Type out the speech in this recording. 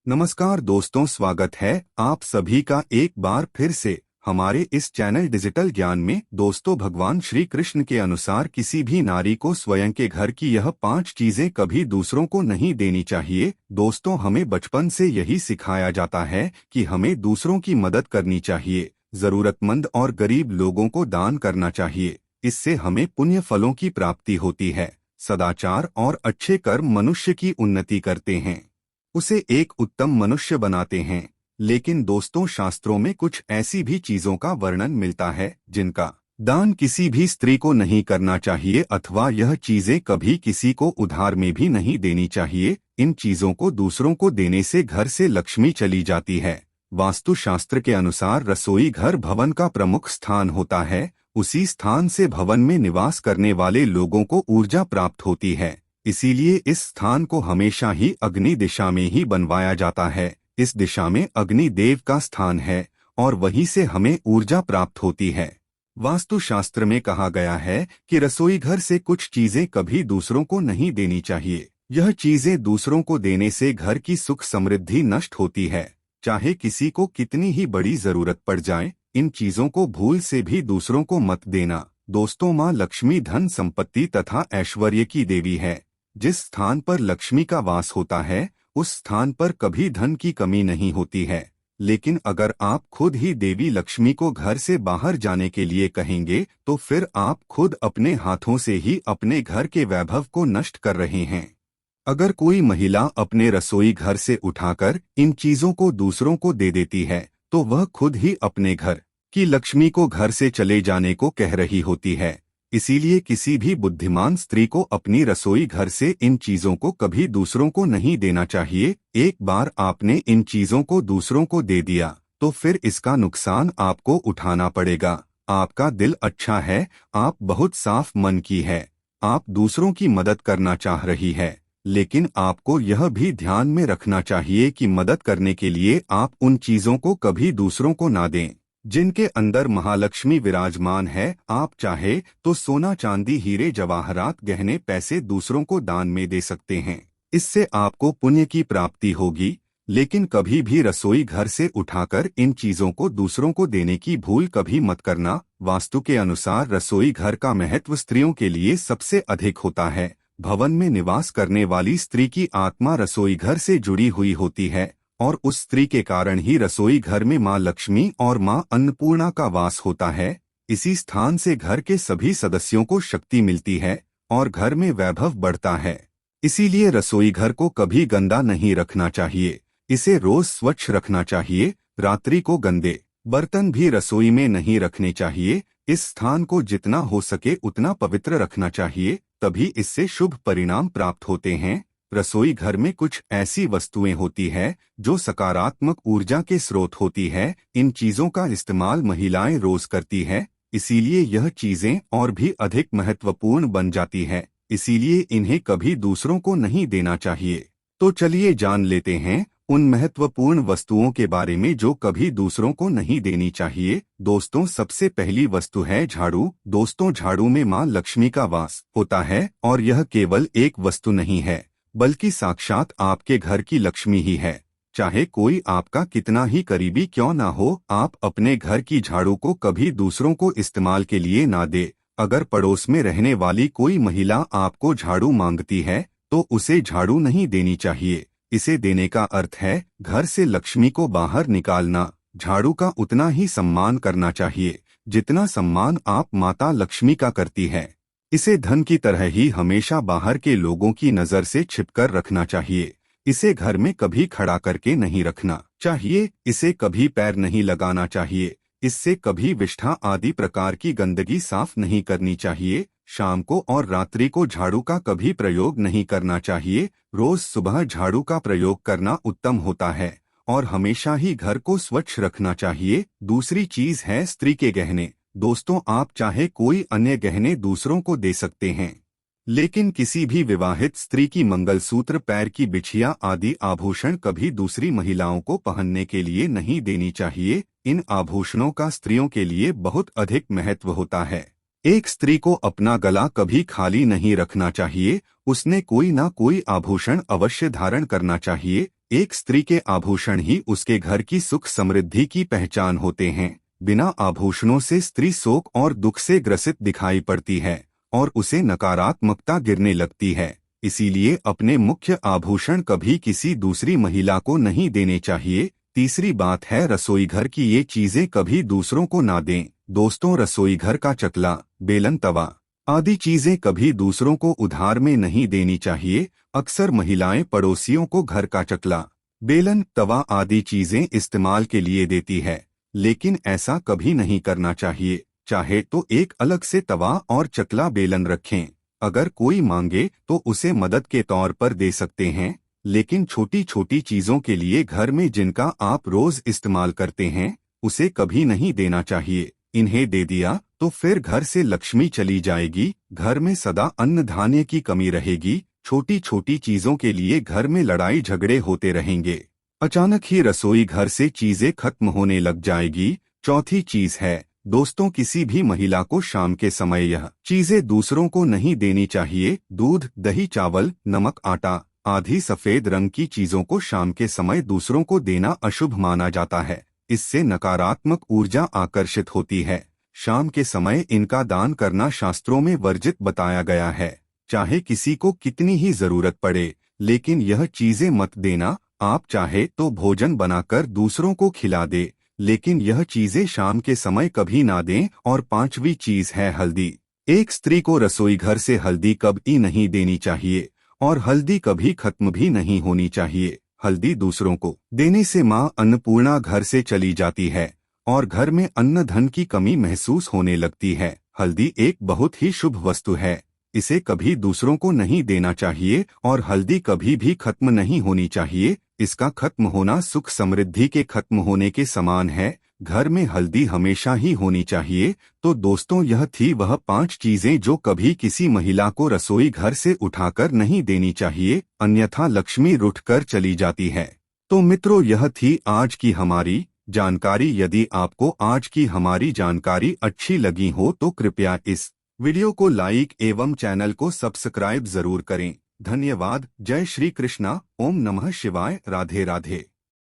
नमस्कार दोस्तों, स्वागत है आप सभी का एक बार फिर से हमारे इस चैनल डिजिटल ज्ञान में। दोस्तों, भगवान श्री कृष्ण के अनुसार किसी भी नारी को स्वयं के घर की यह 5 चीजें कभी दूसरों को नहीं देनी चाहिए। दोस्तों, हमें बचपन से यही सिखाया जाता है कि हमें दूसरों की मदद करनी चाहिए, जरूरतमंद और गरीब लोगों को दान करना चाहिए। इससे हमें पुण्य फलों की प्राप्ति होती है। सदाचार और अच्छे कर्म मनुष्य की उन्नति करते हैं, उसे एक उत्तम मनुष्य बनाते हैं। लेकिन दोस्तों, शास्त्रों में कुछ ऐसी भी चीजों का वर्णन मिलता है जिनका दान किसी भी स्त्री को नहीं करना चाहिए, अथवा यह चीजें कभी किसी को उधार में भी नहीं देनी चाहिए। इन चीजों को दूसरों को देने से घर से लक्ष्मी चली जाती है। वास्तुशास्त्र के अनुसार रसोई घर भवन का प्रमुख स्थान होता है। उसी स्थान से भवन में निवास करने वाले लोगों को ऊर्जा प्राप्त होती है। इसीलिए इस स्थान को हमेशा ही अग्नि दिशा में ही बनवाया जाता है। इस दिशा में अग्नि देव का स्थान है और वहीं से हमें ऊर्जा प्राप्त होती है। वास्तुशास्त्र में कहा गया है कि रसोई घर से कुछ चीजें कभी दूसरों को नहीं देनी चाहिए। यह चीजें दूसरों को देने से घर की सुख समृद्धि नष्ट होती है, चाहे किसी को कितनी ही बड़ी जरूरत पड़ जाए। इन चीजों को भूल से भी दूसरों को मत देना। दोस्तों, माँ लक्ष्मी धन संपत्ति तथा ऐश्वर्य की देवी है। जिस स्थान पर लक्ष्मी का वास होता है उस स्थान पर कभी धन की कमी नहीं होती है। लेकिन अगर आप खुद ही देवी लक्ष्मी को घर से बाहर जाने के लिए कहेंगे तो फिर आप खुद अपने हाथों से ही अपने घर के वैभव को नष्ट कर रहे हैं। अगर कोई महिला अपने रसोई घर से उठाकर इन चीजों को दूसरों को दे देती है तो वह खुद ही अपने घर की लक्ष्मी को घर से चले जाने को कह रही होती है। इसीलिए किसी भी बुद्धिमान स्त्री को अपनी रसोई घर से इन चीजों को कभी दूसरों को नहीं देना चाहिए। एक बार आपने इन चीजों को दूसरों को दे दिया तो फिर इसका नुकसान आपको उठाना पड़ेगा। आपका दिल अच्छा है, आप बहुत साफ मन की है, आप दूसरों की मदद करना चाह रही है, लेकिन आपको यह भी ध्यान में रखना चाहिए कि मदद करने के लिए आप उन चीजों को कभी दूसरों को ना दें जिनके अंदर महालक्ष्मी विराजमान है। आप चाहे तो सोना चांदी हीरे जवाहरात गहने पैसे दूसरों को दान में दे सकते हैं, इससे आपको पुण्य की प्राप्ति होगी। लेकिन कभी भी रसोई घर से उठाकर इन चीजों को दूसरों को देने की भूल कभी मत करना। वास्तु के अनुसार रसोई घर का महत्व स्त्रियों के लिए सबसे अधिक होता है। भवन में निवास करने वाली स्त्री की आत्मा रसोई घर से जुड़ी हुई होती है और उस स्त्री के कारण ही रसोई घर में माँ लक्ष्मी और माँ अन्नपूर्णा का वास होता है। इसी स्थान से घर के सभी सदस्यों को शक्ति मिलती है और घर में वैभव बढ़ता है। इसीलिए रसोई घर को कभी गंदा नहीं रखना चाहिए, इसे रोज स्वच्छ रखना चाहिए। रात्रि को गंदे बर्तन भी रसोई में नहीं रखने चाहिए। इस स्थान को जितना हो सके उतना पवित्र रखना चाहिए, तभी इससे शुभ परिणाम प्राप्त होते हैं। रसोई घर में कुछ ऐसी वस्तुएं होती है जो सकारात्मक ऊर्जा के स्रोत होती है। इन चीजों का इस्तेमाल महिलाएं रोज करती है, इसीलिए यह चीजें और भी अधिक महत्वपूर्ण बन जाती है। इसीलिए इन्हें कभी दूसरों को नहीं देना चाहिए। तो चलिए जान लेते हैं उन महत्वपूर्ण वस्तुओं के बारे में जो कभी दूसरों को नहीं देनी चाहिए। दोस्तों, सबसे पहली वस्तु है झाड़ू। दोस्तों, झाड़ू में माँ लक्ष्मी का वास होता है और यह केवल एक वस्तु नहीं है बल्कि साक्षात आपके घर की लक्ष्मी ही है। चाहे कोई आपका कितना ही करीबी क्यों ना हो, आप अपने घर की झाड़ू को कभी दूसरों को इस्तेमाल के लिए ना दे। अगर पड़ोस में रहने वाली कोई महिला आपको झाड़ू मांगती है तो उसे झाड़ू नहीं देनी चाहिए। इसे देने का अर्थ है घर से लक्ष्मी को बाहर निकालना। झाड़ू का उतना ही सम्मान करना चाहिए जितना सम्मान आप माता लक्ष्मी का करती है। इसे धन की तरह ही हमेशा बाहर के लोगों की नजर से छिपकर रखना चाहिए। इसे घर में कभी खड़ा करके नहीं रखना चाहिए। इसे कभी पैर नहीं लगाना चाहिए। इससे कभी विष्ठा आदि प्रकार की गंदगी साफ नहीं करनी चाहिए। शाम को और रात्रि को झाड़ू का कभी प्रयोग नहीं करना चाहिए। रोज सुबह झाड़ू का प्रयोग करना उत्तम होता है और हमेशा ही घर को स्वच्छ रखना चाहिए। दूसरी चीज है स्त्री के गहने। दोस्तों, आप चाहे कोई अन्य गहने दूसरों को दे सकते हैं, लेकिन किसी भी विवाहित स्त्री की मंगलसूत्र, पैर की बिछिया आदि आभूषण कभी दूसरी महिलाओं को पहनने के लिए नहीं देनी चाहिए। इन आभूषणों का स्त्रियों के लिए बहुत अधिक महत्व होता है। एक स्त्री को अपना गला कभी खाली नहीं रखना चाहिए, उसने कोई ना कोई आभूषण अवश्य धारण करना चाहिए। एक स्त्री के आभूषण ही उसके घर की सुख समृद्धि की पहचान होते हैं। बिना आभूषणों से स्त्री शोक और दुख से ग्रसित दिखाई पड़ती है और उसे नकारात्मकता गिरने लगती है। इसीलिए अपने मुख्य आभूषण कभी किसी दूसरी महिला को नहीं देने चाहिए। तीसरी बात है, रसोई घर की ये चीजें कभी दूसरों को ना दें। दोस्तों, रसोई घर का चकला, बेलन, तवा आदि चीजें कभी दूसरों को उधार में नहीं देनी चाहिए। अक्सर महिलाएं पड़ोसियों को घर का चकला, बेलन, तवा आदि चीजें इस्तेमाल के लिए देती है, लेकिन ऐसा कभी नहीं करना चाहिए। चाहे तो एक अलग से तवा और चकला बेलन रखें। अगर कोई मांगे तो उसे मदद के तौर पर दे सकते हैं, लेकिन छोटी छोटी चीजों के लिए घर में जिनका आप रोज इस्तेमाल करते हैं उसे कभी नहीं देना चाहिए। इन्हें दे दिया तो फिर घर से लक्ष्मी चली जाएगी, घर में सदा अन्न धान्य की कमी रहेगी। छोटी छोटी चीजों के लिए घर में लड़ाई झगड़े होते रहेंगे। अचानक ही रसोई घर से चीजें खत्म होने लग जाएगी। चौथी चीज है, दोस्तों, किसी भी महिला को शाम के समय यह चीजें दूसरों को नहीं देनी चाहिए। दूध, दही, चावल, नमक, आटा आदि सफेद रंग की चीजों को शाम के समय दूसरों को देना अशुभ माना जाता है। इससे नकारात्मक ऊर्जा आकर्षित होती है। शाम के समय इनका दान करना शास्त्रों में वर्जित बताया गया है। चाहे किसी को कितनी ही जरूरत पड़े, लेकिन यह चीजें मत देना। आप चाहे तो भोजन बनाकर दूसरों को खिला दे, लेकिन यह चीजें शाम के समय कभी ना दें। और पांचवी चीज है हल्दी। एक स्त्री को रसोई घर से हल्दी कभी नहीं देनी चाहिए और हल्दी कभी खत्म भी नहीं होनी चाहिए। हल्दी दूसरों को देने से मां अन्नपूर्णा घर से चली जाती है और घर में अन्न धन की कमी महसूस होने लगती है। हल्दी एक बहुत ही शुभ वस्तु है, इसे कभी दूसरों को नहीं देना चाहिए और हल्दी कभी भी खत्म नहीं होनी चाहिए। इसका खत्म होना सुख समृद्धि के खत्म होने के समान है। घर में हल्दी हमेशा ही होनी चाहिए। तो दोस्तों, यह थी वह 5 चीजें जो कभी किसी महिला को रसोई घर से उठाकर नहीं देनी चाहिए, अन्यथा लक्ष्मी रूठकर चली जाती है। तो मित्रों, यह थी आज की हमारी जानकारी। यदि आपको आज की हमारी जानकारी अच्छी लगी हो तो कृपया इस वीडियो को लाइक एवं चैनल को सब्सक्राइब जरूर करें। धन्यवाद। जय श्री कृष्णा। ओम नमः शिवाय। राधे राधे।